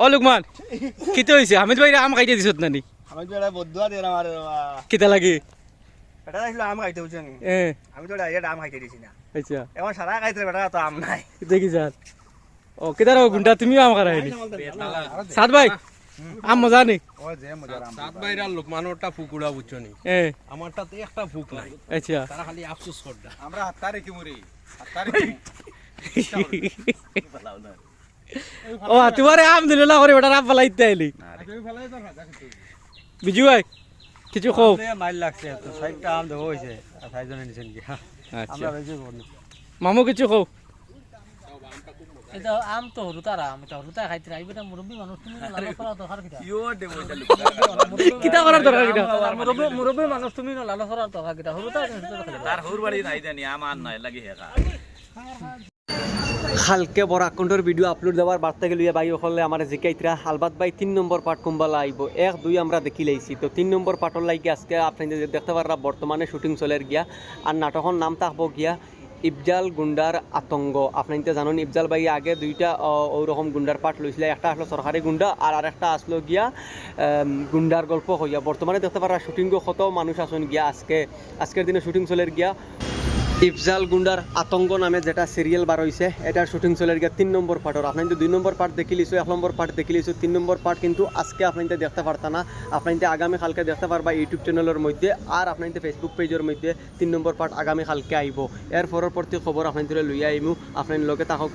ও লুকমান কিতে হইছে হামিদ ভাই আম খাইতে দিছত নানি আমি তো এটা বদুয়া দিলাম আমার কিতা লাগে বেটা আসলে আম খাইতে বুঝছেন আমি তো এটা আম খাইতে দিছি না আচ্ছা এখন সারা খাইতে বেটা তো আম নাই দেখি স্যার ও কিতা রাও গুন্ডা তুমিও আম খারাইনি সাদ ভাই আম মজা নি ও যে মজার আম সাত ভাইরা লোকমানোরটা ফুকুড়া বুঝছনি আমারটা তো একটা ফুক নাই আচ্ছা তারা খালি আফসোস করদা আমরা হাতারে কি মরি হাতারে ও তোমারে আম দিল না করে বেটা আম ফলাইতে আইলি বিজু ভাই কিছু কও মাইল লাগছে তো 60টা আম দেবো হইছে আর 6 জনে নিছেন কি আচ্ছা বেশি করব মামু কিছু কও এটা আম তো হরুতারা আমি তো হরুতা খাইতে রাইব এটা মুরব্বি মানুষ তুমি লাল করা দরকার কিটা কিতা করার দরকার কিটা মুরব্বি মানুষ তুমি লাল করা দরকার কিটা হরুতা তার হুর বাড়ি নাই জানি আমার নাই লাগি হেকা হালকে বড় আকন্ডর ভিডিও আপলোড দেওয়ার বার্তা গেল ভাই হলে আমার জিকাইতরা আলবাত ভাই 3 নম্বর পার্ট কুম্বালা আইব 1 2 আমরা দেখি লাইছি তো 3 নম্বর পার্টর লাগি আজকে আপনাদের দেখতে পাররা বর্তমানে শুটিং চলের গিয়া আর নাটকের নাম থাকবো গিয়া ইফজাল গুন্ডার আতঙ্ক আপনারা জানেন ইফজাল ভাই আগে দুইটা ওরকম গুন্ডার পার্ট লইছিল একটা আসলো সরকারি গুন্ডা আর আরেকটা আসলো গিয়া গুন্ডার গল্প হইয়া বর্তমানে দেখতে পাররা শুটিং কত মানুষ আসেন গিয়া আজকের দিনে শুটিং চলের গিয়া ইফজাল গুন্ডার আতঙ্ক নামে যেটা সিরিয়াল বার হয়েছে এটার শুটিং চলে গিয়ে 3 নম্বর পার্টর আপনার তো 2 নম্বর পার্ট দেখি লিছো 1 নম্বর পার্ট দেখি লিছো 3 নম্বর পার্ট কিন্তু আজকে আপনারা দেখতে পারতা না আপনারা আগামী কালকে দেখতে পারবা ইউটিউব চ্যানেলের মধ্যে আর আপনারা ফেসবুক পেজের মধ্যে 3 নম্বর পার্ট আগামী কালকে আইব এর পরবর্তী খবর আপনারা লইয়া আইমু আপনার লগে তাহক